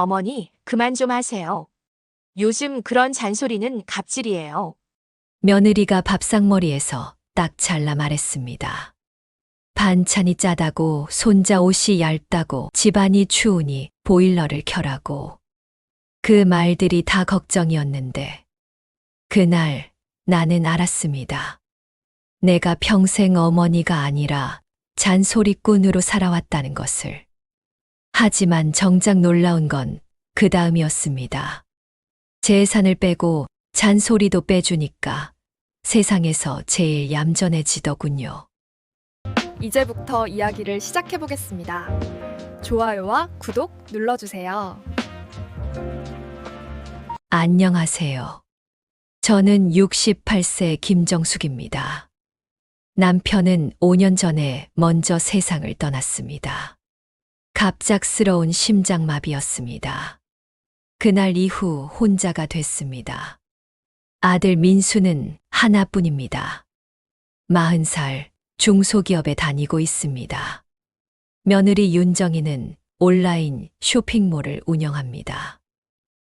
어머니, 그만 좀 하세요. 요즘 그런 잔소리는 갑질이에요. 며느리가 밥상머리에서 딱 잘라 말했습니다. 반찬이 짜다고, 손자 옷이 얇다고, 집안이 추우니 보일러를 켜라고. 그 말들이 다 걱정이었는데, 그날 나는 알았습니다. 내가 평생 어머니가 아니라 잔소리꾼으로 살아왔다는 것을. 하지만 정작 놀라운 건 그 다음이었습니다. 재산을 빼고 잔소리도 빼주니까 세상에서 제일 얌전해지더군요. 이제부터 이야기를 시작해 보겠습니다. 좋아요와 구독 눌러주세요. 안녕하세요. 저는 68세 김정숙입니다. 남편은 5년 전에 먼저 세상을 떠났습니다. 갑작스러운 심장마비였습니다. 그날 이후 혼자가 됐습니다. 아들 민수는 하나뿐입니다. 40살, 중소기업에 다니고 있습니다. 며느리 윤정이는 온라인 쇼핑몰을 운영합니다.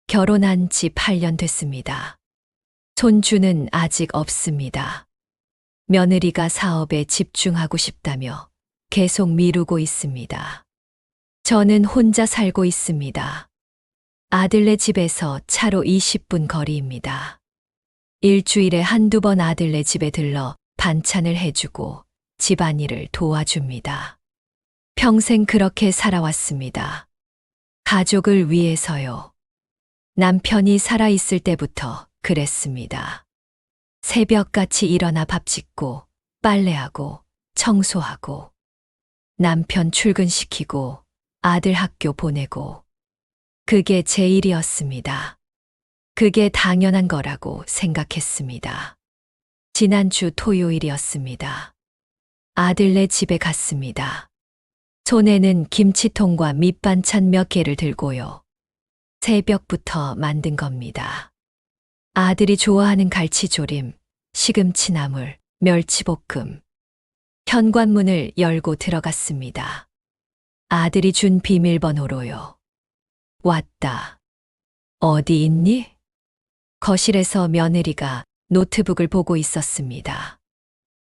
결혼한 지 8년 됐습니다. 손주는 아직 없습니다. 며느리가 사업에 집중하고 싶다며 계속 미루고 있습니다. 저는 혼자 살고 있습니다. 아들네 집에서 차로 20분 거리입니다. 일주일에 한두 번 아들네 집에 들러 반찬을 해주고 집안일을 도와줍니다. 평생 그렇게 살아왔습니다. 가족을 위해서요. 남편이 살아있을 때부터 그랬습니다. 새벽같이 일어나 밥 짓고 빨래하고 청소하고 남편 출근시키고 아들 학교 보내고 그게 제 일이었습니다. 그게 당연한 거라고 생각했습니다. 지난주 토요일이었습니다. 아들네 집에 갔습니다. 손에는 김치통과 밑반찬 몇 개를 들고요. 새벽부터 만든 겁니다. 아들이 좋아하는 갈치조림, 시금치나물, 멸치볶음. 현관문을 열고 들어갔습니다. 아들이 준 비밀번호로요. 왔다. 어디 있니? 거실에서 며느리가 노트북을 보고 있었습니다.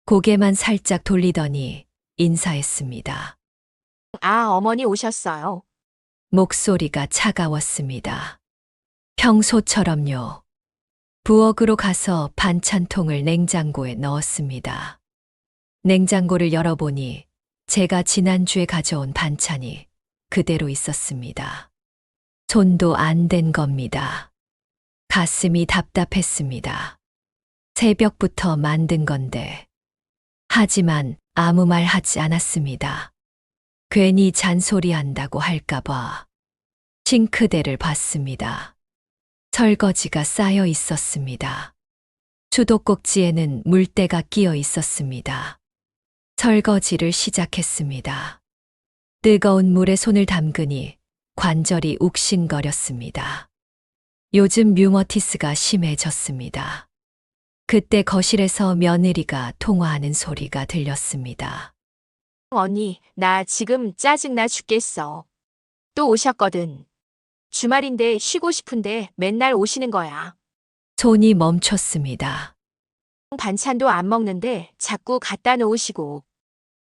고개만 살짝 돌리더니 인사했습니다. 아, 어머니 오셨어요. 목소리가 차가웠습니다. 평소처럼요. 부엌으로 가서 반찬통을 냉장고에 넣었습니다. 냉장고를 열어보니 제가 지난주에 가져온 반찬이 그대로 있었습니다. 손도 안 댄 겁니다. 가슴이 답답했습니다. 새벽부터 만든 건데. 하지만 아무 말 하지 않았습니다. 괜히 잔소리한다고 할까봐. 싱크대를 봤습니다. 설거지가 쌓여 있었습니다. 수도꼭지에는 물때가 끼어 있었습니다. 설거지를 시작했습니다. 뜨거운 물에 손을 담그니 관절이 욱신거렸습니다. 요즘 류머티스가 심해졌습니다. 그때 거실에서 며느리가 통화하는 소리가 들렸습니다. 언니, 나 지금 짜증나 죽겠어. 또 오셨거든. 주말인데 쉬고 싶은데 맨날 오시는 거야. 손이 멈췄습니다. 반찬도 안 먹는데 자꾸 갖다 놓으시고.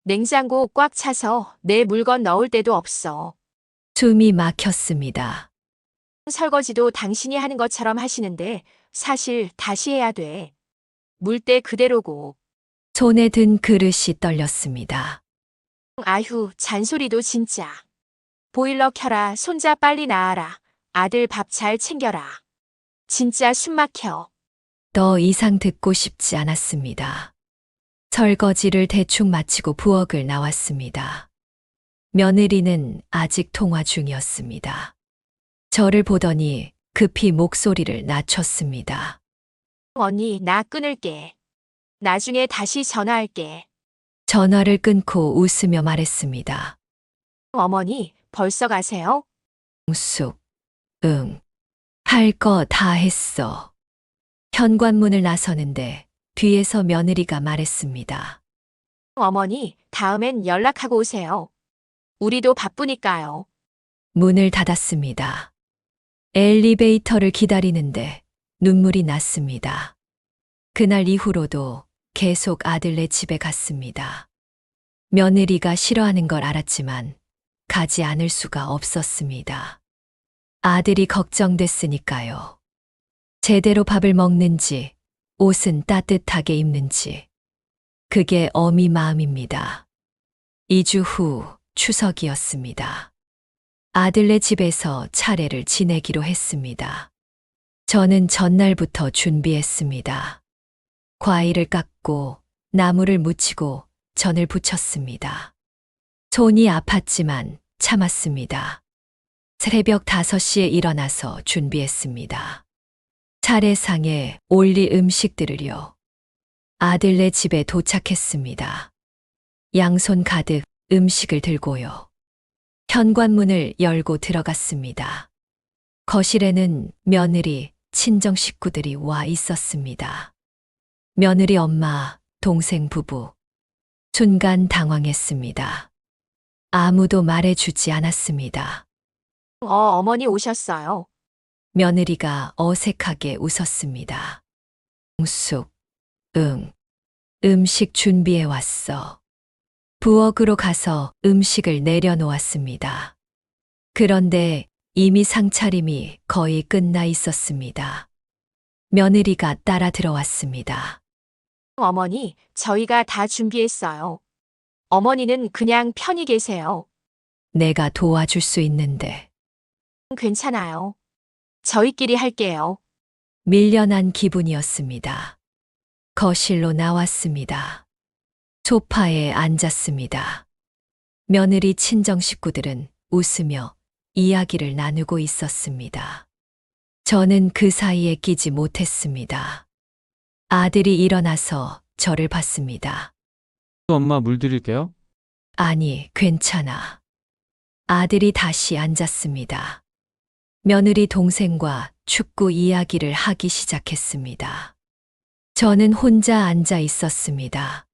냉장고 꽉 차서 내 물건 넣을 데도 없어. 숨이 막혔습니다. 설거지도 당신이 하는 것처럼 하시는데 사실 다시 해야 돼. 물때 그대로고. 손에 든 그릇이 떨렸습니다. 아휴, 잔소리도 진짜. 보일러 켜라, 손자 빨리 나와라. 아들 밥 잘 챙겨라. 진짜 숨 막혀. 더 이상 듣고 싶지 않았습니다. 설거지를 대충 마치고 부엌을 나왔습니다. 며느리는 아직 통화 중이었습니다. 저를 보더니 급히 목소리를 낮췄습니다. 언니, 나 끊을게. 나중에 다시 전화할게. 전화를 끊고 웃으며 말했습니다. 어머니, 벌써 가세요? 쑥, 응. 할 거 다 했어. 현관문을 나서는데 뒤에서 며느리가 말했습니다. 어머니, 다음엔 연락하고 오세요. 우리도 바쁘니까요. 문을 닫았습니다. 엘리베이터를 기다리는데 눈물이 났습니다. 그날 이후로도 계속 아들네 집에 갔습니다. 며느리가 싫어하는 걸 알았지만 가지 않을 수가 없었습니다. 아들이 걱정됐으니까요. 제대로 밥을 먹는지, 옷은 따뜻하게 입는지. 그게 어미 마음입니다. 2주 후 추석이었습니다. 아들네 집에서 차례를 지내기로 했습니다. 저는 전날부터 준비했습니다. 과일을 깎고 나무를 묻히고 전을 부쳤습니다. 손이 아팠지만 참았습니다. 새벽 5시에 일어나서 준비했습니다. 차례상에 올릴 음식들을요. 아들네 집에 도착했습니다. 양손 가득 음식을 들고요. 현관문을 열고 들어갔습니다. 거실에는 며느리, 친정 식구들이 와 있었습니다. 며느리 엄마, 동생 부부. 순간 당황했습니다. 아무도 말해주지 않았습니다. 어머니 오셨어요. 며느리가 어색하게 웃었습니다. 쑥, 응. 음식 준비해 왔어. 부엌으로 가서 음식을 내려놓았습니다. 그런데 이미 상차림이 거의 끝나 있었습니다. 며느리가 따라 들어왔습니다. 어머니, 저희가 다 준비했어요. 어머니는 그냥 편히 계세요. 내가 도와줄 수 있는데. 괜찮아요. 저희끼리 할게요. 밀려난 기분이었습니다. 거실로 나왔습니다. 소파에 앉았습니다. 며느리 친정 식구들은 웃으며 이야기를 나누고 있었습니다. 저는 그 사이에 끼지 못했습니다. 아들이 일어나서 저를 봤습니다. 엄마 물 드릴게요. 아니, 괜찮아. 아들이 다시 앉았습니다. 며느리 동생과 축구 이야기를 하기 시작했습니다. 저는 혼자 앉아 있었습니다.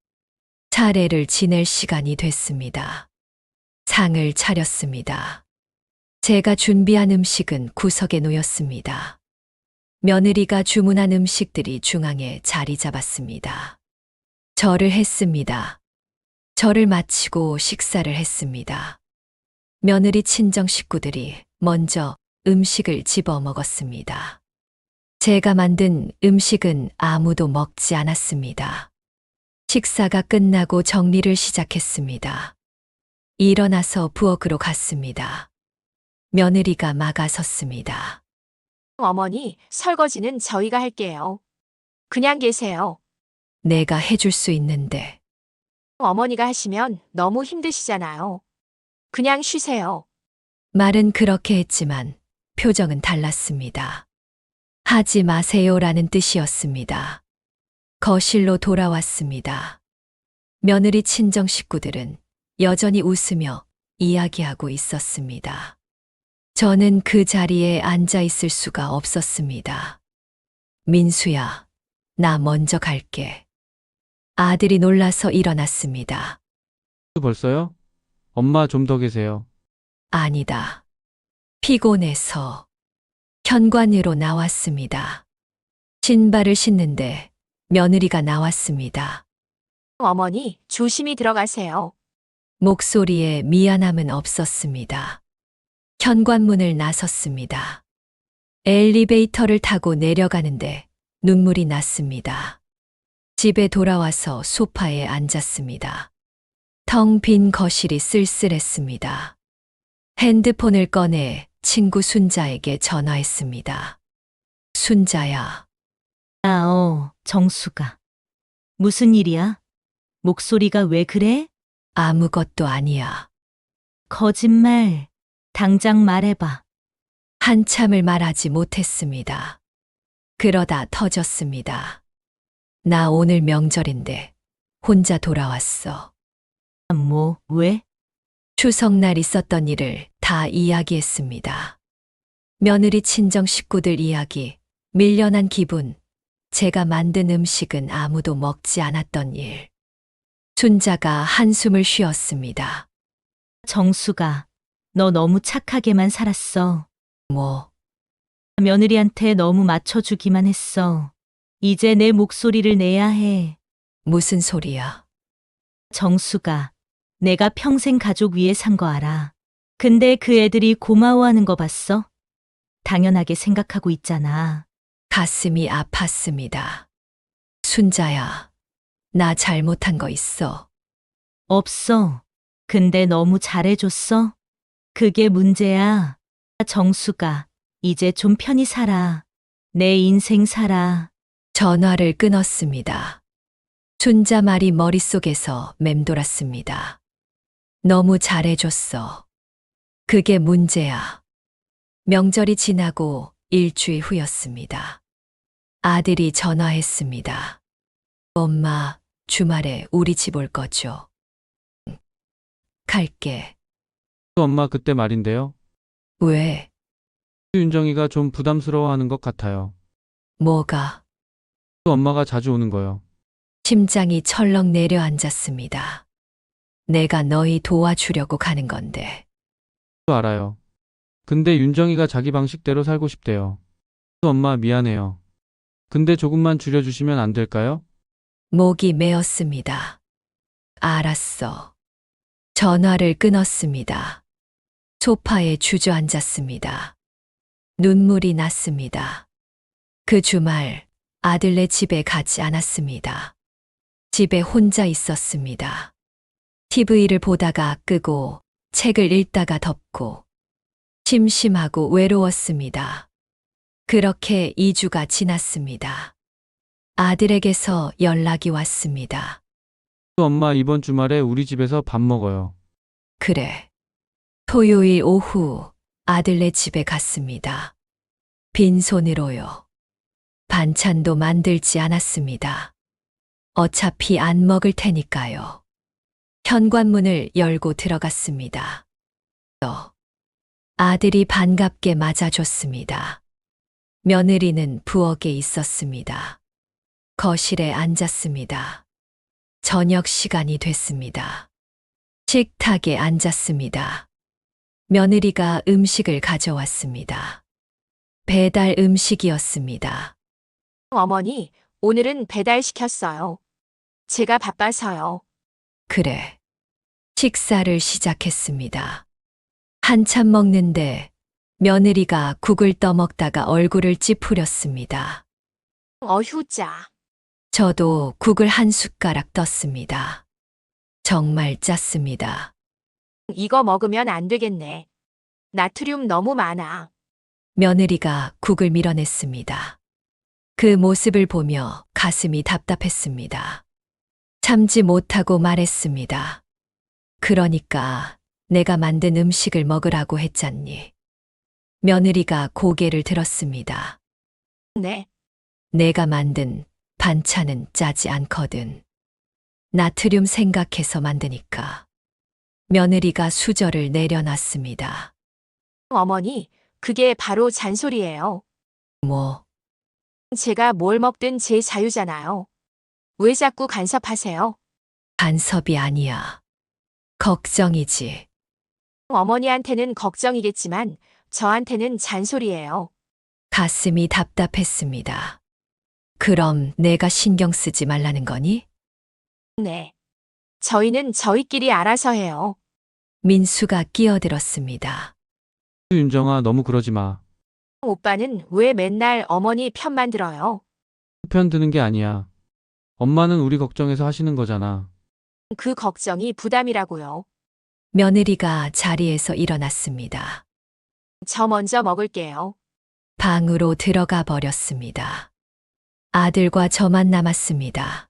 차례를 지낼 시간이 됐습니다. 상을 차렸습니다. 제가 준비한 음식은 구석에 놓였습니다. 며느리가 주문한 음식들이 중앙에 자리 잡았습니다. 절을 했습니다. 절을 마치고 식사를 했습니다. 며느리 친정 식구들이 먼저 음식을 집어 먹었습니다. 제가 만든 음식은 아무도 먹지 않았습니다. 식사가 끝나고 정리를 시작했습니다. 일어나서 부엌으로 갔습니다. 며느리가 막아섰습니다. 어머니, 설거지는 저희가 할게요. 그냥 계세요. 내가 해줄 수 있는데. 어머니가 하시면 너무 힘드시잖아요. 그냥 쉬세요. 말은 그렇게 했지만 표정은 달랐습니다. 하지 마세요라는 뜻이었습니다. 거실로 돌아왔습니다. 며느리 친정 식구들은 여전히 웃으며 이야기하고 있었습니다. 저는 그 자리에 앉아 있을 수가 없었습니다. 민수야, 나 먼저 갈게. 아들이 놀라서 일어났습니다. 벌써요? 엄마 좀 더 계세요. 아니다. 피곤해서 현관으로 나왔습니다. 신발을 신는데 며느리가 나왔습니다. 어머니, 조심히 들어가세요. 목소리에 미안함은 없었습니다. 현관문을 나섰습니다. 엘리베이터를 타고 내려가는데 눈물이 났습니다. 집에 돌아와서 소파에 앉았습니다. 텅 빈 거실이 쓸쓸했습니다. 핸드폰을 꺼내 친구 순자에게 전화했습니다. 순자야, 정수가. 무슨 일이야? 목소리가 왜 그래? 아무것도 아니야. 거짓말. 당장 말해봐. 한참을 말하지 못했습니다. 그러다 터졌습니다. 나 오늘 명절인데 혼자 돌아왔어. 왜? 추석날 있었던 일을 다 이야기했습니다. 며느리 친정 식구들 이야기, 밀려난 기분, 제가 만든 음식은 아무도 먹지 않았던 일. 순자가 한숨을 쉬었습니다. 정수가, 너 너무 착하게만 살았어. 뭐, 며느리한테 너무 맞춰주기만 했어. 이제 내 목소리를 내야 해. 무슨 소리야? 정수가, 내가 평생 가족 위해 산 거 알아. 근데 그 애들이 고마워하는 거 봤어? 당연하게 생각하고 있잖아. 가슴이 아팠습니다. 순자야, 나 잘못한 거 있어. 없어. 근데 너무 잘해줬어? 그게 문제야. 정수가, 이제 좀 편히 살아. 내 인생 살아. 전화를 끊었습니다. 순자 말이 머릿속에서 맴돌았습니다. 너무 잘해줬어. 그게 문제야. 명절이 지나고 일주일 후였습니다. 아들이 전화했습니다. 엄마, 주말에 우리 집 올 거죠? 응, 갈게. 엄마 그때 말인데요. 왜? 윤정이가 좀 부담스러워하는 것 같아요. 뭐가? 엄마가 자주 오는 거요. 심장이 철렁 내려앉았습니다. 내가 너희 도와주려고 가는 건데. 알아요. 근데 윤정이가 자기 방식대로 살고 싶대요. 엄마 미안해요. 근데 조금만 줄여주시면 안 될까요? 목이 메었습니다. 알았어. 전화를 끊었습니다. 소파에 주저앉았습니다. 눈물이 났습니다. 그 주말 아들네 집에 가지 않았습니다. 집에 혼자 있었습니다. TV를 보다가 끄고 책을 읽다가 덮고 심심하고 외로웠습니다. 그렇게 2주가 지났습니다. 아들에게서 연락이 왔습니다. 엄마 이번 주말에 우리 집에서 밥 먹어요. 그래. 토요일 오후 아들네 집에 갔습니다. 빈손으로요. 반찬도 만들지 않았습니다. 어차피 안 먹을 테니까요. 현관문을 열고 들어갔습니다. 아들이 반갑게 맞아줬습니다. 며느리는 부엌에 있었습니다. 거실에 앉았습니다. 저녁 시간이 됐습니다. 식탁에 앉았습니다. 며느리가 음식을 가져왔습니다. 배달 음식이었습니다. 어머니, 오늘은 배달시켰어요. 제가 바빠서요. 그래. 식사를 시작했습니다. 한참 먹는데 며느리가 국을 떠먹다가 얼굴을 찌푸렸습니다. 어휴, 저도 국을 한 숟가락 떴습니다. 정말 짰습니다. 이거 먹으면 안 되겠네. 나트륨 너무 많아. 며느리가 국을 밀어냈습니다. 그 모습을 보며 가슴이 답답했습니다. 참지 못하고 말했습니다. 그러니까 내가 만든 음식을 먹으라고 했잖니. 며느리가 고개를 들었습니다. 네, 내가 만든 반찬은 짜지 않거든. 나트륨 생각해서 만드니까. 며느리가 수저를 내려놨습니다. 어머니, 그게 바로 잔소리예요. 뭐, 제가 뭘 먹든 제 자유잖아요. 왜 자꾸 간섭하세요? 간섭이 아니야. 걱정이지. 어머니한테는 걱정이겠지만 저한테는 잔소리예요. 가슴이 답답했습니다. 그럼 내가 신경 쓰지 말라는 거니? 네. 저희는 저희끼리 알아서 해요. 민수가 끼어들었습니다. 윤정아 너무 그러지 마. 오빠는 왜 맨날 어머니 편만 들어요? 편 드는 게 아니야. 엄마는 우리 걱정해서 하시는 거잖아. 그 걱정이 부담이라고요. 며느리가 자리에서 일어났습니다. 저 먼저 먹을게요. 방으로 들어가 버렸습니다. 아들과 저만 남았습니다.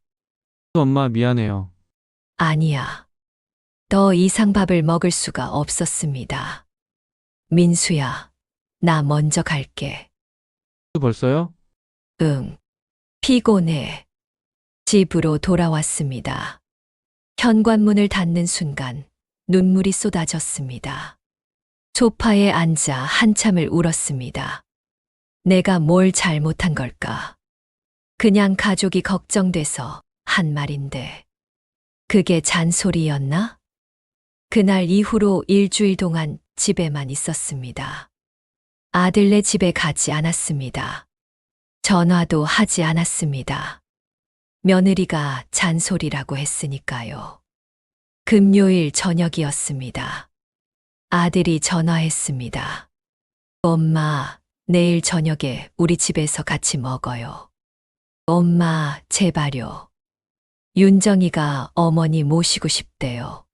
엄마 미안해요. 아니야. 더 이상 밥을 먹을 수가 없었습니다. 민수야, 나 먼저 갈게. 벌써요? 응. 피곤해. 집으로 돌아왔습니다. 현관문을 닫는 순간 눈물이 쏟아졌습니다. 소파에 앉아 한참을 울었습니다. 내가 뭘 잘못한 걸까? 그냥 가족이 걱정돼서 한 말인데. 그게 잔소리였나? 그날 이후로 일주일 동안 집에만 있었습니다. 아들네 집에 가지 않았습니다. 전화도 하지 않았습니다. 며느리가 잔소리라고 했으니까요. 금요일 저녁이었습니다. 아들이 전화했습니다. 엄마, 내일 저녁에 우리 집에서 같이 먹어요. 엄마, 제발요. 윤정이가 어머니 모시고 싶대요.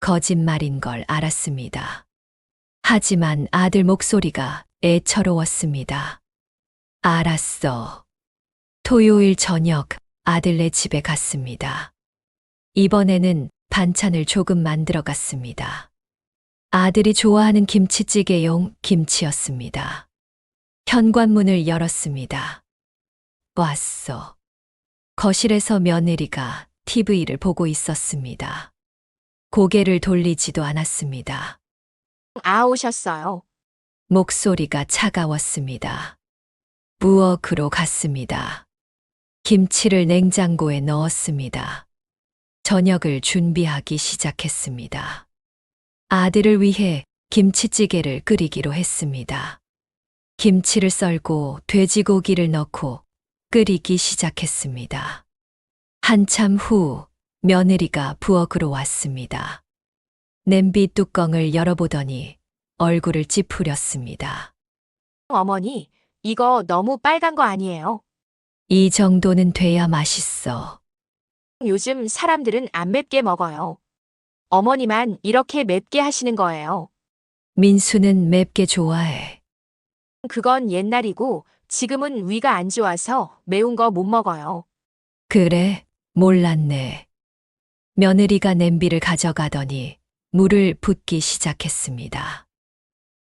거짓말인 걸 알았습니다. 하지만 아들 목소리가 애처로웠습니다. 알았어. 토요일 저녁 아들네 집에 갔습니다. 이번에는 반찬을 조금 만들어 갔습니다. 아들이 좋아하는 김치찌개용 김치였습니다. 현관문을 열었습니다. 왔어. 거실에서 며느리가 TV를 보고 있었습니다. 고개를 돌리지도 않았습니다. 오셨어요. 목소리가 차가웠습니다. 부엌으로 갔습니다. 김치를 냉장고에 넣었습니다. 저녁을 준비하기 시작했습니다. 아들을 위해 김치찌개를 끓이기로 했습니다. 김치를 썰고 돼지고기를 넣고 끓이기 시작했습니다. 한참 후 며느리가 부엌으로 왔습니다. 냄비 뚜껑을 열어보더니 얼굴을 찌푸렸습니다. 어머니, 이거 너무 빨간 거 아니에요? 이 정도는 돼야 맛있어. 요즘 사람들은 안 맵게 먹어요. 어머니만 이렇게 맵게 하시는 거예요. 민수는 맵게 좋아해. 그건 옛날이고 지금은 위가 안 좋아서 매운 거 못 먹어요. 그래, 몰랐네. 며느리가 냄비를 가져가더니 물을 붓기 시작했습니다.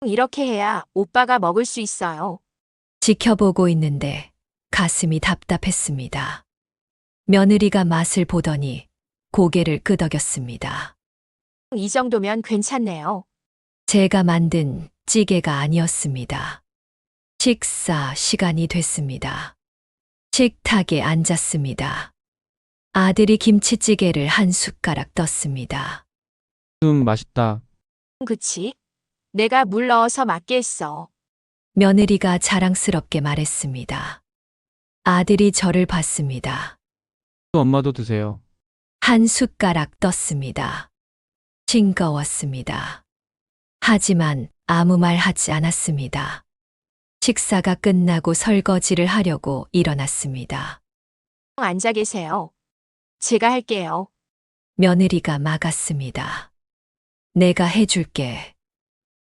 이렇게 해야 오빠가 먹을 수 있어요. 지켜보고 있는데 가슴이 답답했습니다. 며느리가 맛을 보더니 고개를 끄덕였습니다. 이 정도면 괜찮네요. 제가 만든 찌개가 아니었습니다. 식사 시간이 됐습니다. 식탁에 앉았습니다. 아들이 김치찌개를 한 숟가락 떴습니다. 맛있다. 그치? 내가 물 넣어서 맞게 했어. 며느리가 자랑스럽게 말했습니다. 아들이 저를 봤습니다. 엄마도 드세요. 한 숟가락 떴습니다. 싱거웠습니다. 하지만 아무 말 하지 않았습니다. 식사가 끝나고 설거지를 하려고 일어났습니다. 앉아 계세요. 제가 할게요. 며느리가 막았습니다. 내가 해줄게.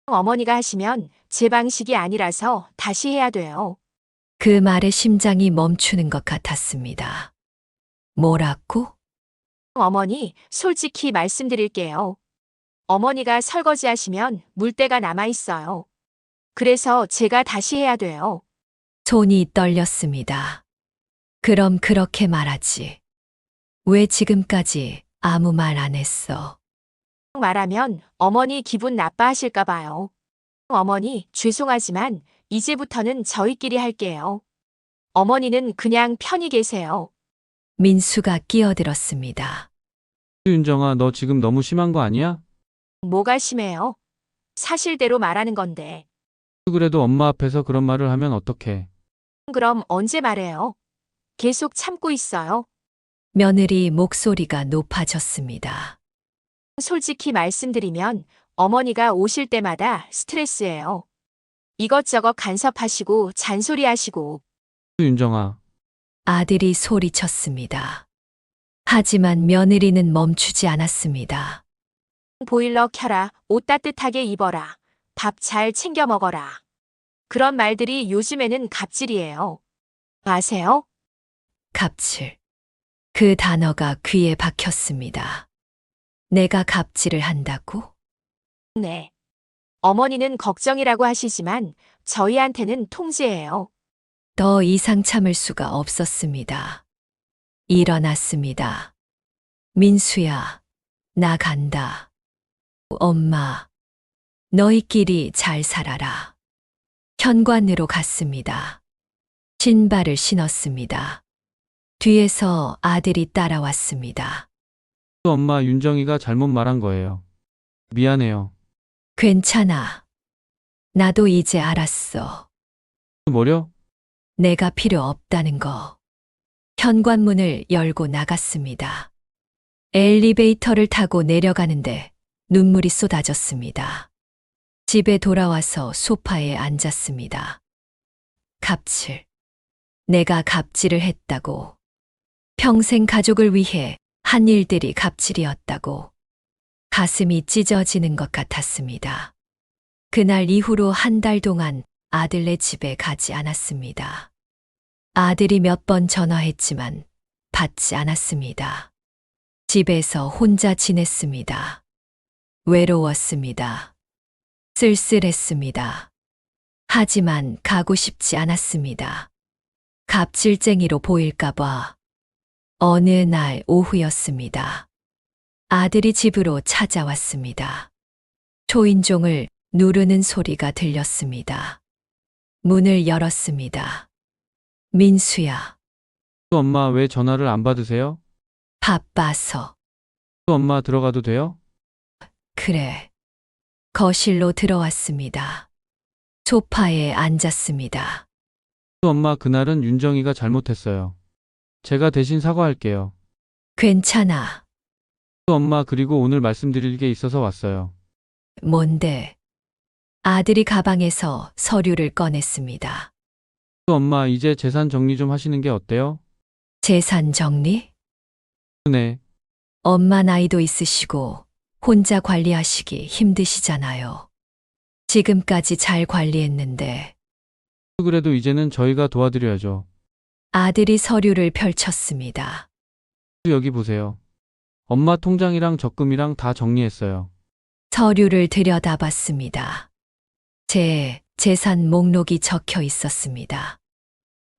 어머니가 하시면 제 방식이 아니라서 다시 해야 돼요. 그 말에 심장이 멈추는 것 같았습니다. 뭐라고? 어머니, 솔직히 말씀드릴게요. 어머니가 설거지 하시면 물때가 남아 있어요. 그래서 제가 다시 해야 돼요. 손이 떨렸습니다. 그럼 그렇게 말하지. 왜 지금까지 아무 말 안 했어? 말하면 어머니 기분 나빠하실까 봐요. 어머니, 죄송하지만 이제부터는 저희끼리 할게요. 어머니는 그냥 편히 계세요. 민수가 끼어들었습니다. 윤정아, 너 지금 너무 심한 거 아니야? 뭐가 심해요? 사실대로 말하는 건데. 그래도 엄마 앞에서 그런 말을 하면 어떡해. 그럼 언제 말해요? 계속 참고 있어요. 며느리 목소리가 높아졌습니다. 솔직히 말씀드리면 어머니가 오실 때마다 스트레스예요. 이것저것 간섭하시고 잔소리하시고. 윤정아, 아들이 소리쳤습니다. 하지만 며느리는 멈추지 않았습니다. 보일러 켜라, 옷 따뜻하게 입어라, 밥 잘 챙겨 먹어라. 그런 말들이 요즘에는 갑질이에요. 아세요? 갑질. 그 단어가 귀에 박혔습니다. 내가 갑질을 한다고? 네. 어머니는 걱정이라고 하시지만 저희한테는 통제예요. 더 이상 참을 수가 없었습니다. 일어났습니다. 민수야, 나 간다. 엄마, 너희끼리 잘 살아라. 현관으로 갔습니다. 신발을 신었습니다. 뒤에서 아들이 따라왔습니다. 엄마 윤정이가 잘못 말한 거예요. 미안해요. 괜찮아. 나도 이제 알았어. 뭐려? 내가 필요 없다는 거. 현관문을 열고 나갔습니다. 엘리베이터를 타고 내려가는데 눈물이 쏟아졌습니다. 집에 돌아와서 소파에 앉았습니다. 갑질. 내가 갑질을 했다고. 평생 가족을 위해 한 일들이 갑질이었다고. 가슴이 찢어지는 것 같았습니다. 그날 이후로 한 달 동안 아들네 집에 가지 않았습니다. 아들이 몇 번 전화했지만 받지 않았습니다. 집에서 혼자 지냈습니다. 외로웠습니다. 쓸쓸했습니다. 하지만 가고 싶지 않았습니다. 갑질쟁이로 보일까봐. 어느 날 오후였습니다. 아들이 집으로 찾아왔습니다. 초인종을 누르는 소리가 들렸습니다. 문을 열었습니다. 민수야, 엄마 왜 전화를 안 받으세요? 바빠서. 엄마 들어가도 돼요? 그래. 거실로 들어왔습니다. 소파에 앉았습니다. 엄마 그날은 윤정이가 잘못했어요. 제가 대신 사과할게요. 괜찮아. 엄마 그리고 오늘 말씀드릴 게 있어서 왔어요. 뭔데? 아들이 가방에서 서류를 꺼냈습니다. 엄마 이제 재산 정리 좀 하시는 게 어때요? 재산 정리? 네. 엄마 나이도 있으시고 혼자 관리하시기 힘드시잖아요. 지금까지 잘 관리했는데. 그래도 이제는 저희가 도와드려야죠. 아들이 서류를 펼쳤습니다. 여기 보세요. 엄마 통장이랑 적금이랑 다 정리했어요. 서류를 들여다봤습니다. 제 재산 목록이 적혀 있었습니다.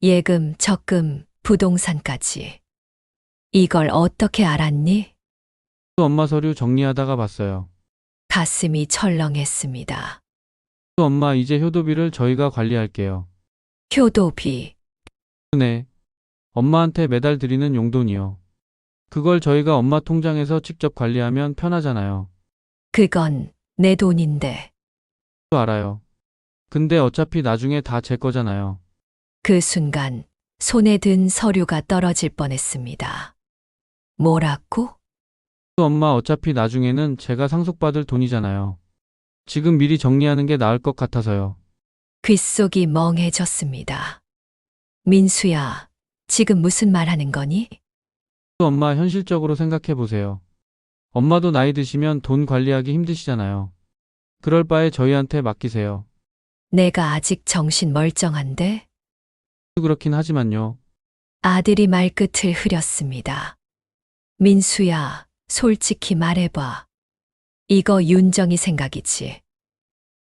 예금, 적금, 부동산까지. 이걸 어떻게 알았니? 엄마 서류 정리하다가 봤어요. 가슴이 철렁했습니다. 엄마 이제 효도비를 저희가 관리할게요. 효도비. 네. 엄마한테 매달 드리는 용돈이요. 그걸 저희가 엄마 통장에서 직접 관리하면 편하잖아요. 그건 내 돈인데. 알아요. 근데 어차피 나중에 다 제 거잖아요. 그 순간 손에 든 서류가 떨어질 뻔했습니다. 뭐라고? 엄마 어차피 나중에는 제가 상속받을 돈이잖아요. 지금 미리 정리하는 게 나을 것 같아서요. 귓속이 멍해졌습니다. 민수야, 지금 무슨 말 하는 거니? 엄마 현실적으로 생각해 보세요. 엄마도 나이 드시면 돈 관리하기 힘드시잖아요. 그럴 바에 저희한테 맡기세요. 내가 아직 정신 멀쩡한데? 그렇긴 하지만요. 아들이 말끝을 흐렸습니다. 민수야, 솔직히 말해봐. 이거 윤정이 생각이지.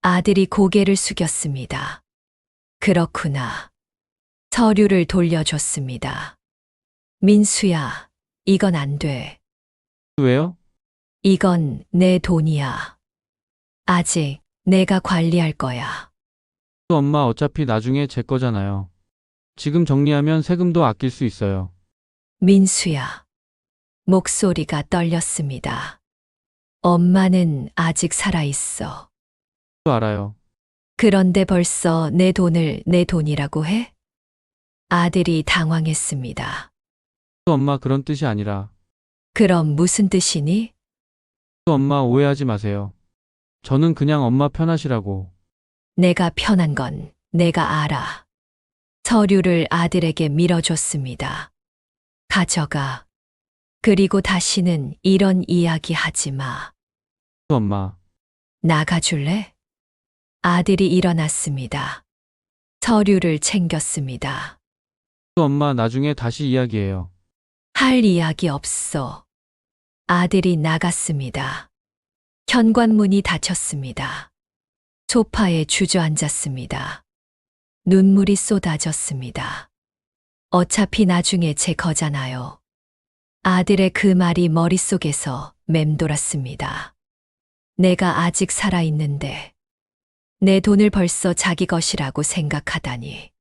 아들이 고개를 숙였습니다. 그렇구나. 서류를 돌려줬습니다. 민수야, 이건 안 돼. 왜요? 이건 내 돈이야. 아직 내가 관리할 거야. 엄마 어차피 나중에 제 거잖아요. 지금 정리하면 세금도 아낄 수 있어요. 민수야. 목소리가 떨렸습니다. 엄마는 아직 살아있어. 알아요. 그런데 벌써 내 돈을 내 돈이라고 해? 아들이 당황했습니다. 엄마 그런 뜻이 아니라. 그럼 무슨 뜻이니? 엄마 오해하지 마세요. 저는 그냥 엄마 편하시라고. 내가 편한 건 내가 알아. 서류를 아들에게 밀어줬습니다. 가져가. 그리고 다시는 이런 이야기 하지 마. 엄마. 나가줄래? 아들이 일어났습니다. 서류를 챙겼습니다. 엄마 나중에 다시 이야기해요. 할 이야기 없어. 아들이 나갔습니다. 현관문이 닫혔습니다. 소파에 주저앉았습니다. 눈물이 쏟아졌습니다. 어차피 나중에 제 거잖아요. 아들의 그 말이 머릿속에서 맴돌았습니다. 내가 아직 살아있는데 내 돈을 벌써 자기 것이라고 생각하다니.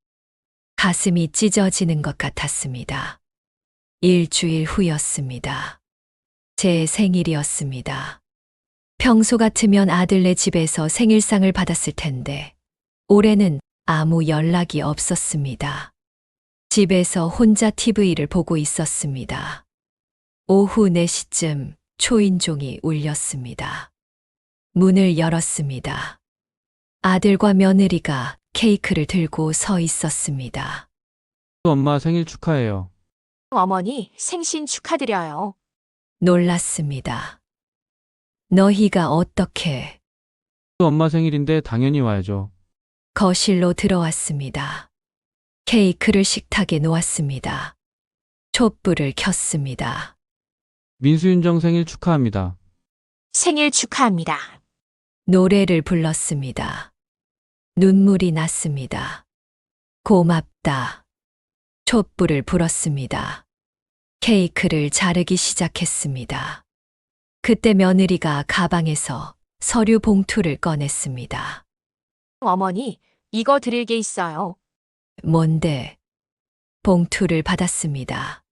가슴이 찢어지는 것 같았습니다. 일주일 후였습니다. 제 생일이었습니다. 평소 같으면 아들네 집에서 생일상을 받았을 텐데, 올해는 아무 연락이 없었습니다. 집에서 혼자 TV를 보고 있었습니다. 오후 4시쯤 초인종이 울렸습니다. 문을 열었습니다. 아들과 며느리가 케이크를 들고 서 있었습니다. 엄마 생일 축하해요. 어머니, 생신 축하드려요. 놀랐습니다. 너희가 어떻게 엄마 생일인데 당연히 와야죠. 거실로 들어왔습니다. 케이크를 식탁에 놓았습니다. 촛불을 켰습니다. 민수윤정 생일 축하합니다. 생일 축하합니다. 노래를 불렀습니다. 눈물이 났습니다. 고맙다. 촛불을 불었습니다. 케이크를 자르기 시작했습니다. 그때 며느리가 가방에서 서류 봉투를 꺼냈습니다. 어머니, 이거 드릴 게 있어요. 뭔데? 봉투를 받았습니다.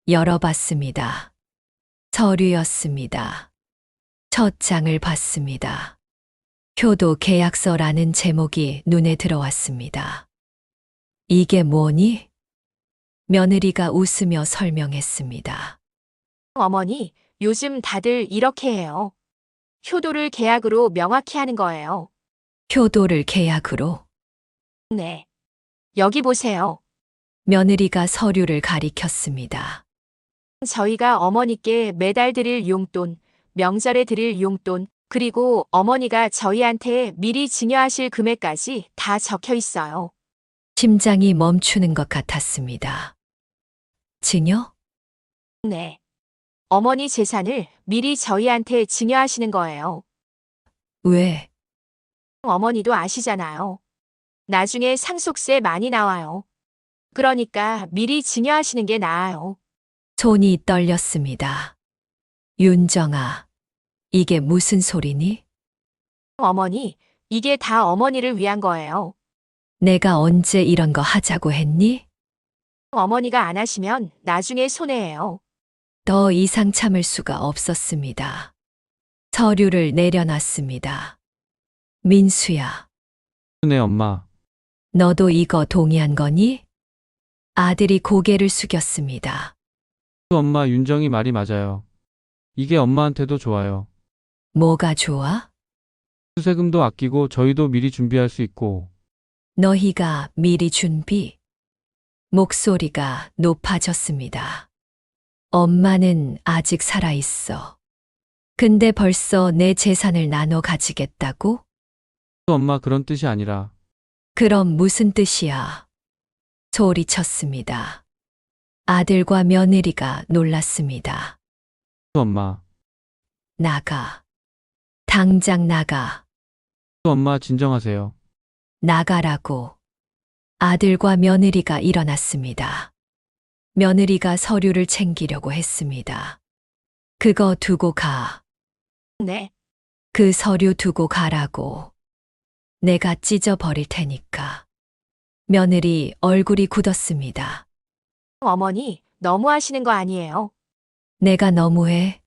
열어봤습니다. 서류였습니다. 첫 장을 봤습니다. 효도 계약서라는 제목이 눈에 들어왔습니다. 이게 뭐니? 며느리가 웃으며 설명했습니다. 어머니, 요즘 다들 이렇게 해요. 효도를 계약으로 명확히 하는 거예요. 효도를 계약으로 네. 여기 보세요. 며느리가 서류를 가리켰습니다. 저희가 어머니께 매달 드릴 용돈, 명절에 드릴 용돈, 그리고 어머니가 저희한테 미리 증여하실 금액까지 다 적혀 있어요. 심장이 멈추는 것 같았습니다. 증여? 네. 어머니 재산을 미리 저희한테 증여하시는 거예요. 왜? 어머니도 아시잖아요. 나중에 상속세 많이 나와요. 그러니까 미리 증여하시는 게 나아요. 손이 떨렸습니다. 윤정아, 이게 무슨 소리니? 어머니, 이게 다 어머니를 위한 거예요. 내가 언제 이런 거 하자고 했니? 어머니가 안 하시면 나중에 손해예요. 더 이상 참을 수가 없었습니다. 서류를 내려놨습니다. 민수야, 네, 엄마. 너도 이거 동의한 거니? 아들이 고개를 숙였습니다. 엄마 윤정이 말이 맞아요. 이게 엄마한테도 좋아요. 뭐가 좋아? 수세금도 아끼고 저희도 미리 준비할 수 있고. 너희가 미리 준비. 목소리가 높아졌습니다. 엄마는 아직 살아있어. 근데 벌써 내 재산을 나눠 가지겠다고? 엄마 그런 뜻이 아니라. 그럼 무슨 뜻이야? 소리쳤습니다. 아들과 며느리가 놀랐습니다. 엄마. 나가. 당장 나가. 엄마 진정하세요. 나가라고. 아들과 며느리가 일어났습니다. 며느리가 서류를 챙기려고 했습니다. 그거 두고 가. 네. 그 서류 두고 가라고. 내가 찢어버릴 테니까. 며느리 얼굴이 굳었습니다. 어머니, 너무 하시는 거 아니에요? 내가 너무해.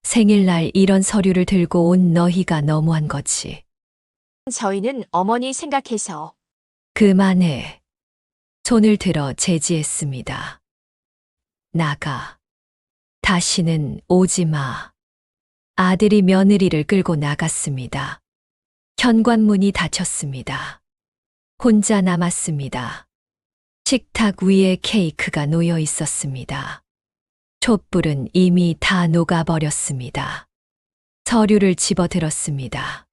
생일날 이런 서류를 들고 온 너희가 너무한 거지. 저희는 어머니 생각해서. 그만해. 손을 들어 제지했습니다. 나가. 다시는 오지 마. 아들이 며느리를 끌고 나갔습니다. 현관문이 닫혔습니다. 혼자 남았습니다. 식탁 위에 케이크가 놓여 있었습니다. 촛불은 이미 다 녹아버렸습니다. 서류를 집어들었습니다.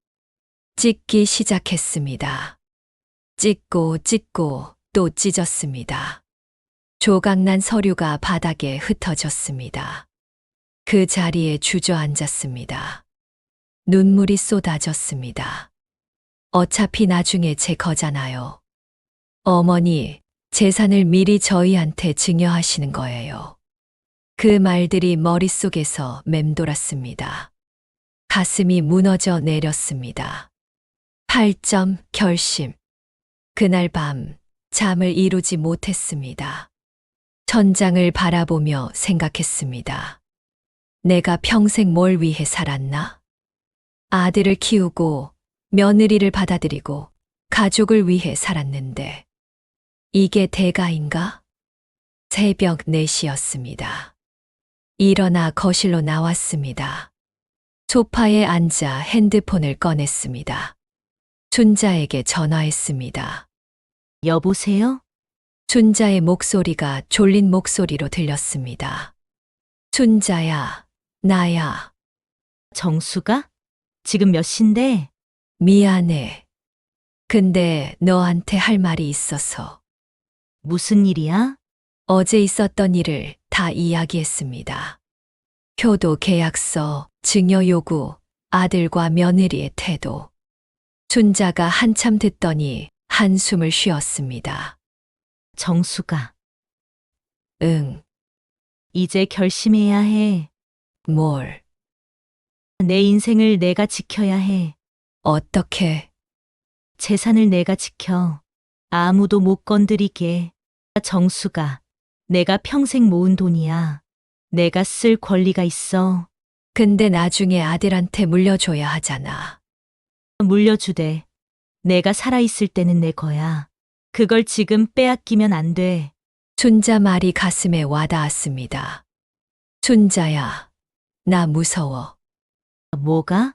찢기 시작했습니다. 찢고 또 찢었습니다. 조각난 서류가 바닥에 흩어졌습니다. 그 자리에 주저앉았습니다. 눈물이 쏟아졌습니다. 어차피 나중에 제 거잖아요. 어머니, 재산을 미리 저희한테 증여하시는 거예요. 그 말들이 머릿속에서 맴돌았습니다. 가슴이 무너져 내렸습니다. 8점 결심. 그날 밤 잠을 이루지 못했습니다. 천장을 바라보며 생각했습니다. 내가 평생 뭘 위해 살았나? 아들을 키우고 며느리를 받아들이고 가족을 위해 살았는데 이게 대가인가? 새벽 4시였습니다. 일어나 거실로 나왔습니다. 소파에 앉아 핸드폰을 꺼냈습니다. 춘자에게 전화했습니다. 여보세요? 춘자의 목소리가 졸린 목소리로 들렸습니다. 춘자야, 나야. 정수가? 지금 몇 시인데? 미안해. 근데 너한테 할 말이 있어서 무슨 일이야? 어제 있었던 일을 다 이야기했습니다. 효도 계약서, 증여 요구, 아들과 며느리의 태도. 춘자가 한참 듣더니 한숨을 쉬었습니다. 정수가. 응, 이제 결심해야 해. 뭘, 내 인생을 내가 지켜야 해. 어떻게, 재산을 내가 지켜. 아무도 못 건드리게. 정수가. 내가 평생 모은 돈이야. 내가 쓸 권리가 있어. 근데 나중에 아들한테 물려줘야 하잖아. 물려주대. 내가 살아있을 때는 내 거야. 그걸 지금 빼앗기면 안 돼. 춘자 말이 가슴에 와닿았습니다. 춘자야, 나 무서워. 뭐가?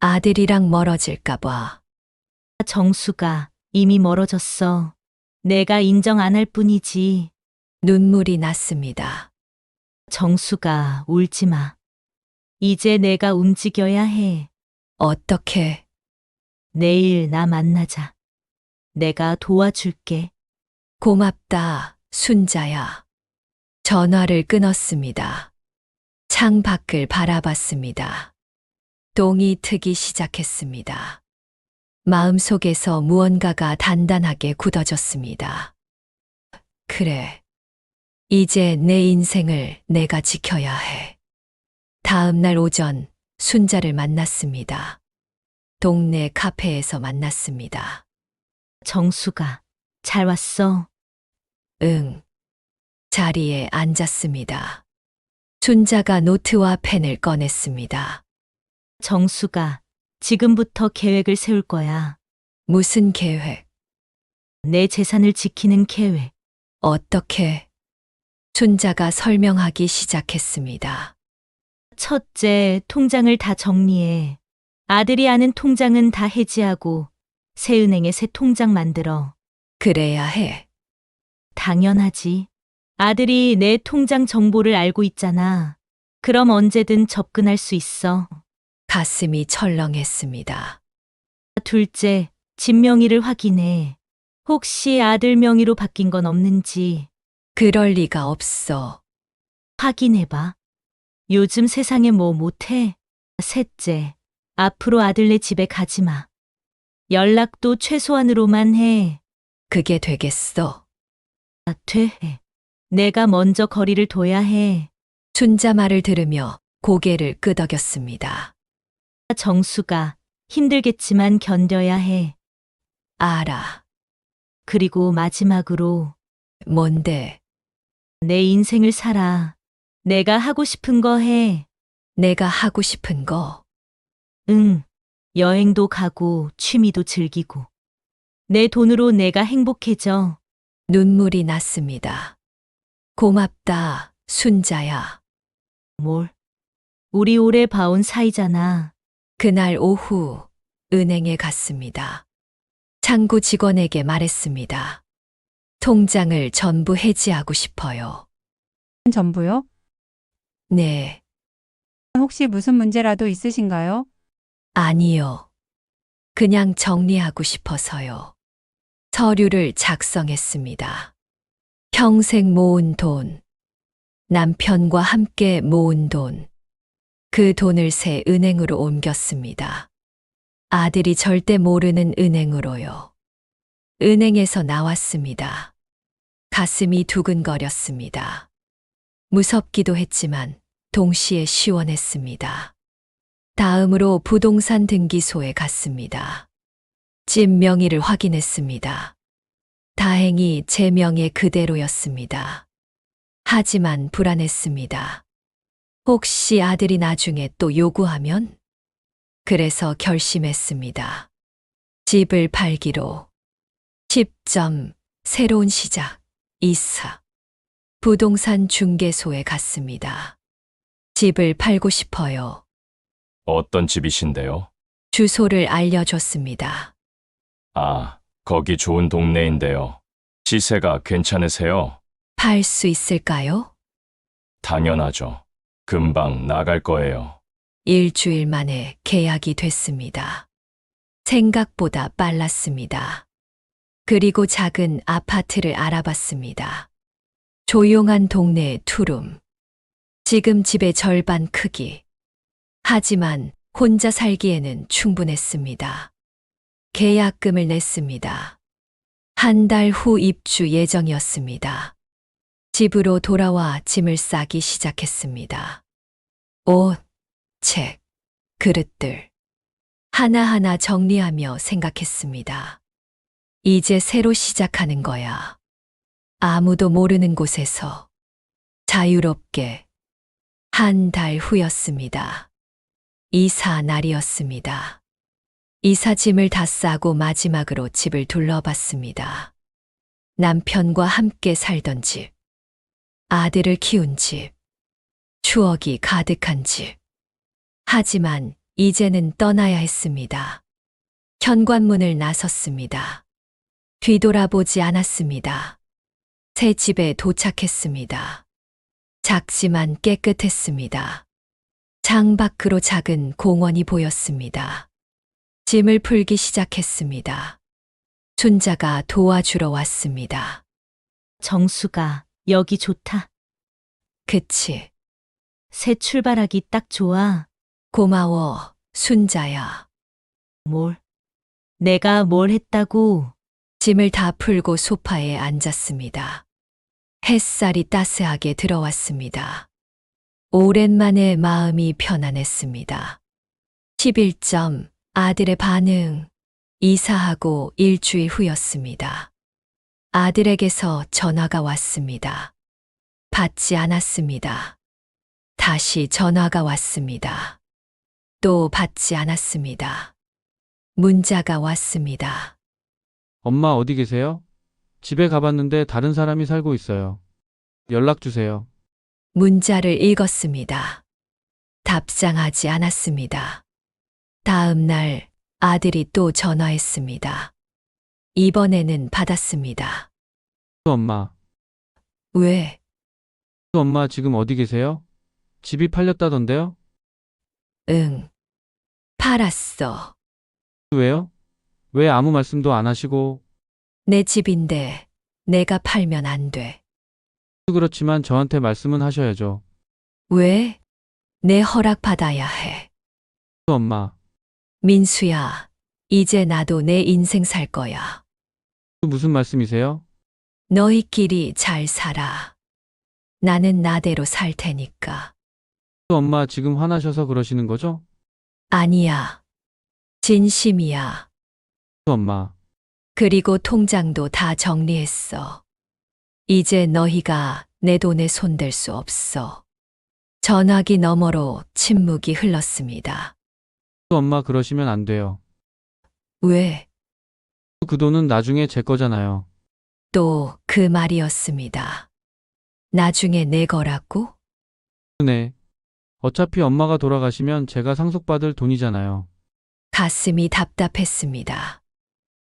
아들이랑 멀어질까봐. 정수가 이미 멀어졌어. 내가 인정 안 할 뿐이지. 눈물이 났습니다. 정수가 울지 마. 이제 내가 움직여야 해. 어떻게, 내일 나 만나자. 내가 도와줄게. 고맙다, 순자야. 전화를 끊었습니다. 창 밖을 바라봤습니다. 똥이 트기 시작했습니다. 마음속에서 무언가가 단단하게 굳어졌습니다. 그래. 이제 내 인생을 내가 지켜야 해. 다음 날 오전 순자를 만났습니다. 동네 카페에서 만났습니다. 정수가 잘 왔어. 응. 자리에 앉았습니다. 순자가 노트와 펜을 꺼냈습니다. 정수가 지금부터 계획을 세울 거야. 무슨 계획? 내 재산을 지키는 계획. 어떻게? 순자가 설명하기 시작했습니다. 첫째, 통장을 다 정리해. 아들이 아는 통장은 다 해지하고 새 은행에 새 통장 만들어. 그래야 해. 당연하지. 아들이 내 통장 정보를 알고 있잖아. 그럼 언제든 접근할 수 있어. 가슴이 철렁했습니다. 둘째, 집 명의를 확인해. 혹시 아들 명의로 바뀐 건 없는지 그럴 리가 없어. 확인해봐. 요즘 세상에 뭐 못해? 셋째, 앞으로 아들네 집에 가지 마. 연락도 최소한으로만 해. 그게 되겠어. 돼. 내가 먼저 거리를 둬야 해. 순자 말을 들으며 고개를 끄덕였습니다. 정수가 힘들겠지만 견뎌야 해. 알아. 그리고 마지막으로 뭔데? 내 인생을 살아. 내가 하고 싶은 거 해. 내가 하고 싶은 거. 응. 여행도 가고 취미도 즐기고. 내 돈으로 내가 행복해져. 눈물이 났습니다. 고맙다, 순자야. 뭘? 우리 오래 봐온 사이잖아. 그날 오후 은행에 갔습니다. 창구 직원에게 말했습니다. 통장을 전부 해지하고 싶어요. 전부요? 네, 혹시 무슨 문제라도 있으신가요? 아니요. 그냥 정리하고 싶어서요. 서류를 작성했습니다. 평생 모은 돈, 남편과 함께 모은 돈, 그 돈을 새 은행으로 옮겼습니다. 아들이 절대 모르는 은행으로요. 은행에서 나왔습니다. 가슴이 두근거렸습니다. 무섭기도 했지만 동시에 시원했습니다. 다음으로 부동산 등기소에 갔습니다. 집 명의를 확인했습니다. 다행히 제 명예 그대로였습니다. 하지만 불안했습니다. 혹시 아들이 나중에 또 요구하면? 그래서 결심했습니다. 집을 팔기로. 10점 새로운 시작. 이사. 부동산 중개소에 갔습니다. 집을 팔고 싶어요. 어떤 집이신데요? 주소를 알려줬습니다. 아, 거기 좋은 동네인데요. 시세가 괜찮으세요? 팔 수 있을까요? 당연하죠. 금방 나갈 거예요. 일주일 만에 계약이 됐습니다. 생각보다 빨랐습니다. 그리고 작은 아파트를 알아봤습니다. 조용한 동네의 투룸. 지금 집의 절반 크기. 하지만 혼자 살기에는 충분했습니다. 계약금을 냈습니다. 한 달 후 입주 예정이었습니다. 집으로 돌아와 짐을 싸기 시작했습니다. 옷, 책, 그릇들. 하나하나 정리하며 생각했습니다. 이제 새로 시작하는 거야. 아무도 모르는 곳에서 자유롭게. 한 달 후였습니다. 이사 날이었습니다. 이사 짐을 다 싸고 마지막으로 집을 둘러봤습니다. 남편과 함께 살던 집. 아들을 키운 집. 추억이 가득한 집. 하지만 이제는 떠나야 했습니다. 현관문을 나섰습니다. 뒤돌아보지 않았습니다. 새 집에 도착했습니다. 작지만 깨끗했습니다. 창밖으로 작은 공원이 보였습니다. 짐을 풀기 시작했습니다. 순자가 도와주러 왔습니다. 정수가 여기 좋다. 그치. 새 출발하기 딱 좋아. 고마워, 순자야. 뭘? 내가 뭘 했다고? 짐을 다 풀고 소파에 앉았습니다. 햇살이 따스하게 들어왔습니다. 오랜만에 마음이 편안했습니다. 11점 아들의 반응. 이사하고 일주일 후였습니다. 아들에게서 전화가 왔습니다. 받지 않았습니다. 다시 전화가 왔습니다. 또 받지 않았습니다. 문자가 왔습니다. 엄마 어디 계세요? 집에 가봤는데 다른 사람이 살고 있어요. 연락 주세요. 문자를 읽었습니다. 답장하지 않았습니다. 다음 날 아들이 또 전화했습니다. 이번에는 받았습니다. 엄마, 왜? 엄마 지금 어디 계세요? 집이 팔렸다던데요? 응. 팔았어. 왜요? 왜 아무 말씀도 안 하시고? 내 집인데 내가 팔면 안 돼. 그렇지만 저한테 말씀은 하셔야죠. 왜? 내 허락 받아야 해. 엄마, 민수야, 이제 나도 내 인생 살 거야. 무슨 말씀이세요? 너희끼리 잘 살아. 나는 나대로 살 테니까. 엄마 지금 화나셔서 그러시는 거죠? 아니야. 진심이야. 엄마, 그리고 통장도 다 정리했어. 이제 너희가 내 돈에 손댈 수 없어. 전화기 너머로 침묵이 흘렀습니다. 엄마 그러시면 안 돼요. 왜? 그 돈은 나중에 제 거잖아요. 또 그 말이었습니다. 나중에 내 거라고? 네. 어차피 엄마가 돌아가시면 제가 상속받을 돈이잖아요. 가슴이 답답했습니다.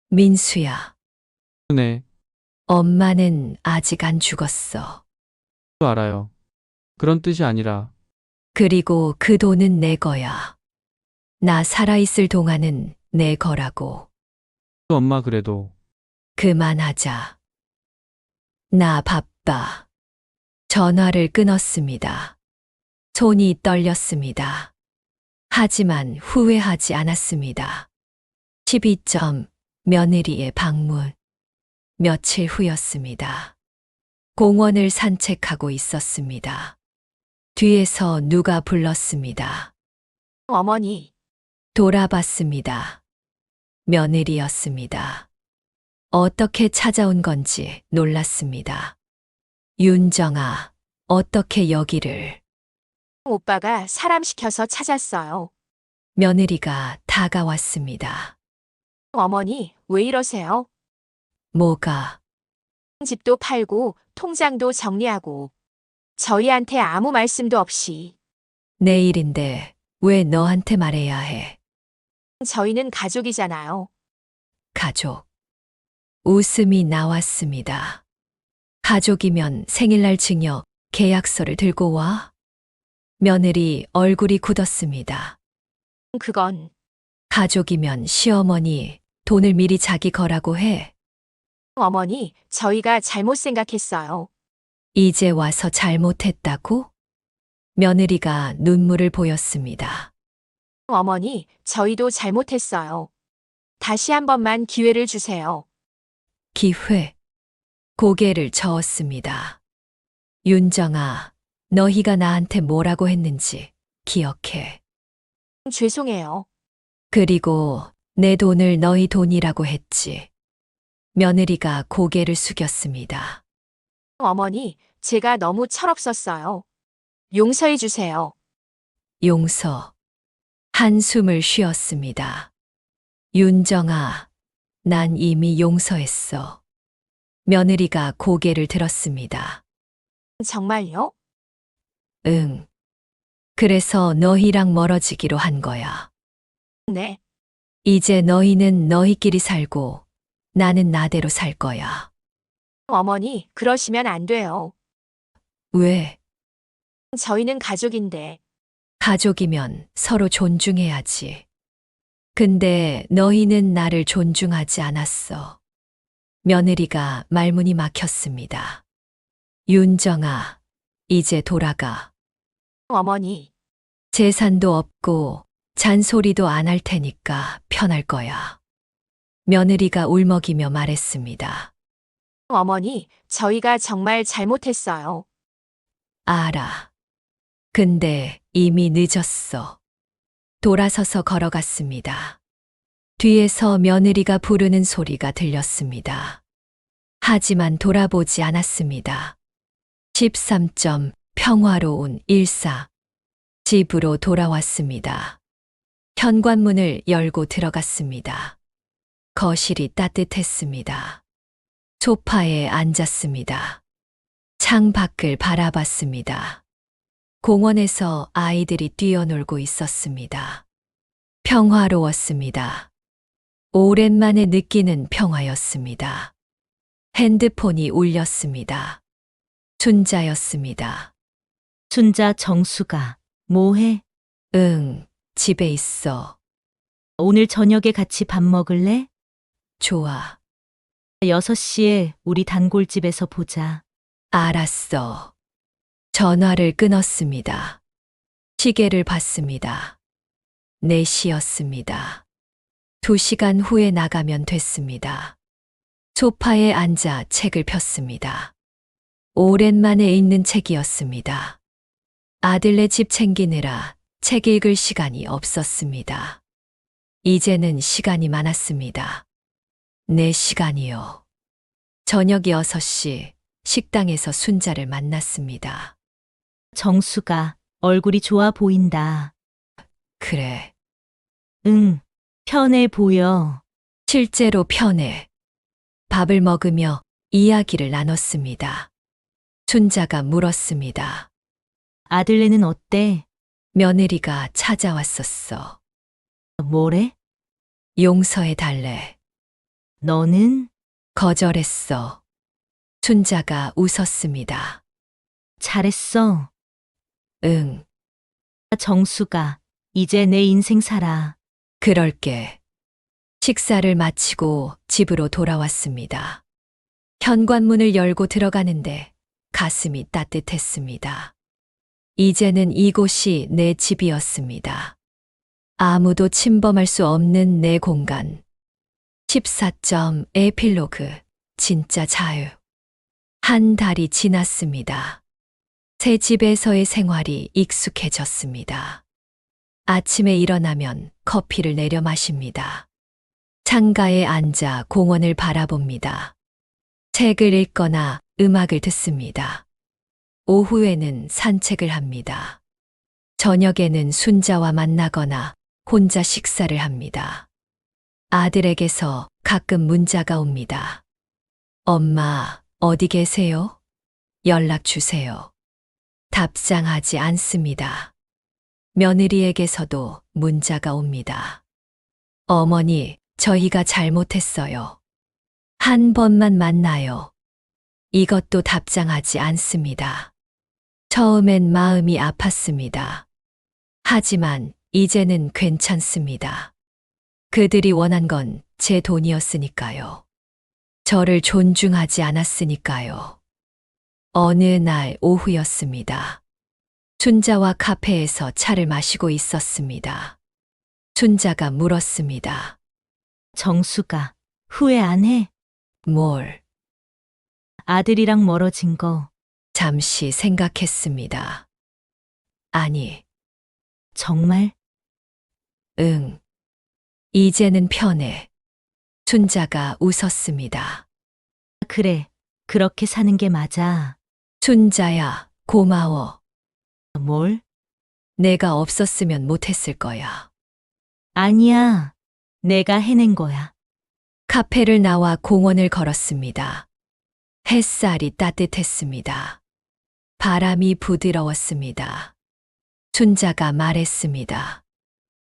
민수야, 네, 엄마는 아직 안 죽었어. 알아요. 그런 뜻이 아니라 그리고 그 돈은 내 거야. 나 살아있을 동안은 내 거라고. 엄마 그래도 그만하자. 나 바빠. 전화를 끊었습니다. 손이 떨렸습니다. 하지만 후회하지 않았습니다. 12점 며느리의 방문. 며칠 후였습니다. 공원을 산책하고 있었습니다. 뒤에서 누가 불렀습니다. 어머니, 돌아봤습니다. 며느리였습니다. 어떻게 찾아온 건지 놀랐습니다. 윤정아, 어떻게 여기를? 오빠가 사람 시켜서 찾았어요. 며느리가 다가왔습니다. 어머니, 왜 이러세요? 뭐가? 집도 팔고 통장도 정리하고 저희한테 아무 말씀도 없이. 내 일인데 왜 너한테 말해야 해? 저희는 가족이잖아요. 가족. 웃음이 나왔습니다. 가족이면 생일날 증여, 계약서를 들고 와? 며느리 얼굴이 굳었습니다. 그건 가족이면 시어머니 돈을 미리 자기 거라고 해. 어머니, 저희가 잘못 생각했어요. 이제 와서 잘못했다고? 며느리가 눈물을 보였습니다. 어머니, 저희도 잘못했어요. 다시 한 번만 기회를 주세요. 기회. 고개를 저었습니다. 윤정아, 너희가 나한테 뭐라고 했는지 기억해. 죄송해요. 그리고 내 돈을 너희 돈이라고 했지. 며느리가 고개를 숙였습니다. 어머니, 제가 너무 철없었어요. 용서해 주세요. 용서. 한숨을 쉬었습니다. 윤정아, 난 이미 용서했어. 며느리가 고개를 들었습니다. 정말요? 응. 그래서 너희랑 멀어지기로 한 거야. 네. 이제 너희는 너희끼리 살고 나는 나대로 살 거야. 어머니, 그러시면 안 돼요. 왜? 저희는 가족인데. 가족이면 서로 존중해야지. 근데 너희는 나를 존중하지 않았어. 며느리가 말문이 막혔습니다. 윤정아, 이제 돌아가. 어머니, 재산도 없고 잔소리도 안 할 테니까 편할 거야. 며느리가 울먹이며 말했습니다. 어머니, 저희가 정말 잘못했어요. 알아. 근데 이미 늦었어. 돌아서서 걸어갔습니다. 뒤에서 며느리가 부르는 소리가 들렸습니다. 하지만 돌아보지 않았습니다. 13점 평화로운 일사. 집으로 돌아왔습니다. 현관문을 열고 들어갔습니다. 거실이 따뜻했습니다. 소파에 앉았습니다. 창 밖을 바라봤습니다. 공원에서 아이들이 뛰어놀고 있었습니다. 평화로웠습니다. 오랜만에 느끼는 평화였습니다. 핸드폰이 울렸습니다. 순자였습니다. 순자 정수가 뭐해? 응, 집에 있어. 오늘 저녁에 같이 밥 먹을래? 좋아. 6시에 우리 단골집에서 보자. 알았어. 전화를 끊었습니다. 시계를 봤습니다. 4시였습니다. 2시간 후에 나가면 됐습니다. 소파에 앉아 책을 폈습니다. 오랜만에 읽는 책이었습니다. 아들네 집 챙기느라 책 읽을 시간이 없었습니다. 이제는 시간이 많았습니다. 내 시간이요. 저녁 6시 식당에서 순자를 만났습니다. 정수가 얼굴이 좋아 보인다. 그래, 응, 편해 보여. 실제로 편해. 밥을 먹으며 이야기를 나눴습니다. 순자가 물었습니다. 아들네는 어때? 며느리가 찾아왔었어. 뭐래? 용서해 달래. 너는? 거절했어. 순자가 웃었습니다. 잘했어. 응, 정수가 이제 내 인생 살아. 그럴게. 식사를 마치고 집으로 돌아왔습니다. 현관문을 열고 들어가는데 가슴이 따뜻했습니다. 이제는 이곳이 내 집이었습니다. 아무도 침범할 수 없는 내 공간. 14점 에필로그. 진짜 자유. 한 달이 지났습니다. 새 집에서의 생활이 익숙해졌습니다. 아침에 일어나면 커피를 내려 마십니다. 창가에 앉아 공원을 바라봅니다. 책을 읽거나 음악을 듣습니다. 오후에는 산책을 합니다. 저녁에는 순자와 만나거나 혼자 식사를 합니다. 아들에게서 가끔 문자가 옵니다. 엄마, 어디 계세요? 연락 주세요. 답장하지 않습니다. 며느리에게서도 문자가 옵니다. 어머니, 저희가 잘못했어요. 한 번만 만나요. 이것도 답장하지 않습니다. 처음엔 마음이 아팠습니다. 하지만 이제는 괜찮습니다. 그들이 원한 건 제 돈이었으니까요. 저를 존중하지 않았으니까요. 어느 날 오후였습니다. 춘자와 카페에서 차를 마시고 있었습니다. 춘자가 물었습니다. 정수가 후회 안 해? 뭘? 아들이랑 멀어진 거 잠시 생각했습니다. 아니, 정말? 응. 이제는 편해. 춘자가 웃었습니다. 그래, 그렇게 사는 게 맞아. 춘자야, 고마워. 뭘? 내가 없었으면 못했을 거야. 아니야. 내가 해낸 거야. 카페를 나와 공원을 걸었습니다. 햇살이 따뜻했습니다. 바람이 부드러웠습니다. 춘자가 말했습니다.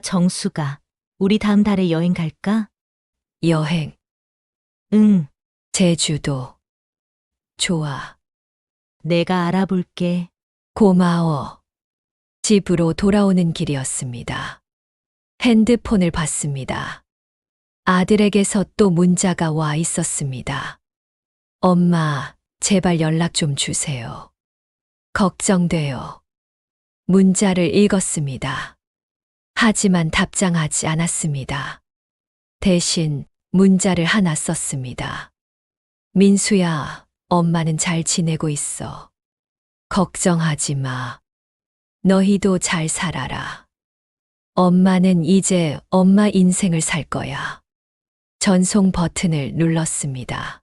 정수가, 우리 다음 달에 여행 갈까? 여행, 응, 제주도. 좋아. 내가 알아볼게. 고마워. 집으로 돌아오는 길이었습니다. 핸드폰을 봤습니다. 아들에게서 또 문자가 와 있었습니다. 엄마, 제발 연락 좀 주세요. 걱정돼요. 문자를 읽었습니다. 하지만 답장하지 않았습니다. 대신 문자를 하나 썼습니다. 민수야, 엄마는 잘 지내고 있어. 걱정하지 마. 너희도 잘 살아라. 엄마는 이제 엄마 인생을 살 거야. 전송 버튼을 눌렀습니다.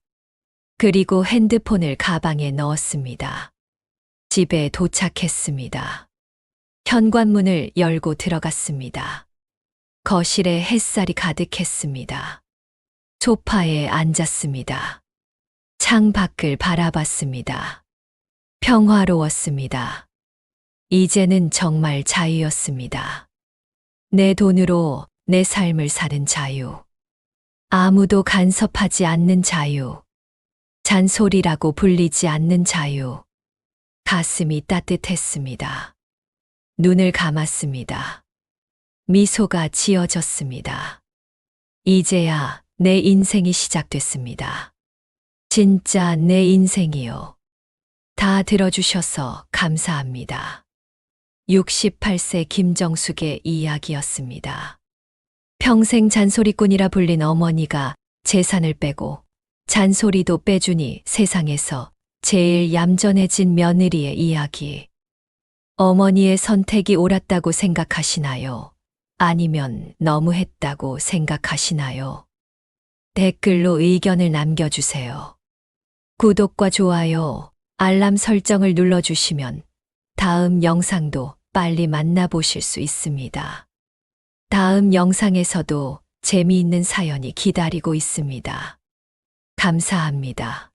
그리고 핸드폰을 가방에 넣었습니다. 집에 도착했습니다. 현관문을 열고 들어갔습니다. 거실에 햇살이 가득했습니다. 소파에 앉았습니다. 창 밖을 바라봤습니다. 평화로웠습니다. 이제는 정말 자유였습니다. 내 돈으로 내 삶을 사는 자유. 아무도 간섭하지 않는 자유. 잔소리라고 불리지 않는 자유. 가슴이 따뜻했습니다. 눈을 감았습니다. 미소가 지어졌습니다. 이제야 내 인생이 시작됐습니다. 진짜 내 인생이요. 다 들어주셔서 감사합니다. 68세 김정숙의 이야기였습니다. 평생 잔소리꾼이라 불린 어머니가 재산을 빼고 잔소리도 빼주니 세상에서 제일 얌전해진 며느리의 이야기. 어머니의 선택이 옳았다고 생각하시나요? 아니면 너무했다고 생각하시나요? 댓글로 의견을 남겨주세요. 구독과 좋아요, 알람 설정을 눌러주시면 다음 영상도 빨리 만나보실 수 있습니다. 다음 영상에서도 재미있는 사연이 기다리고 있습니다. 감사합니다.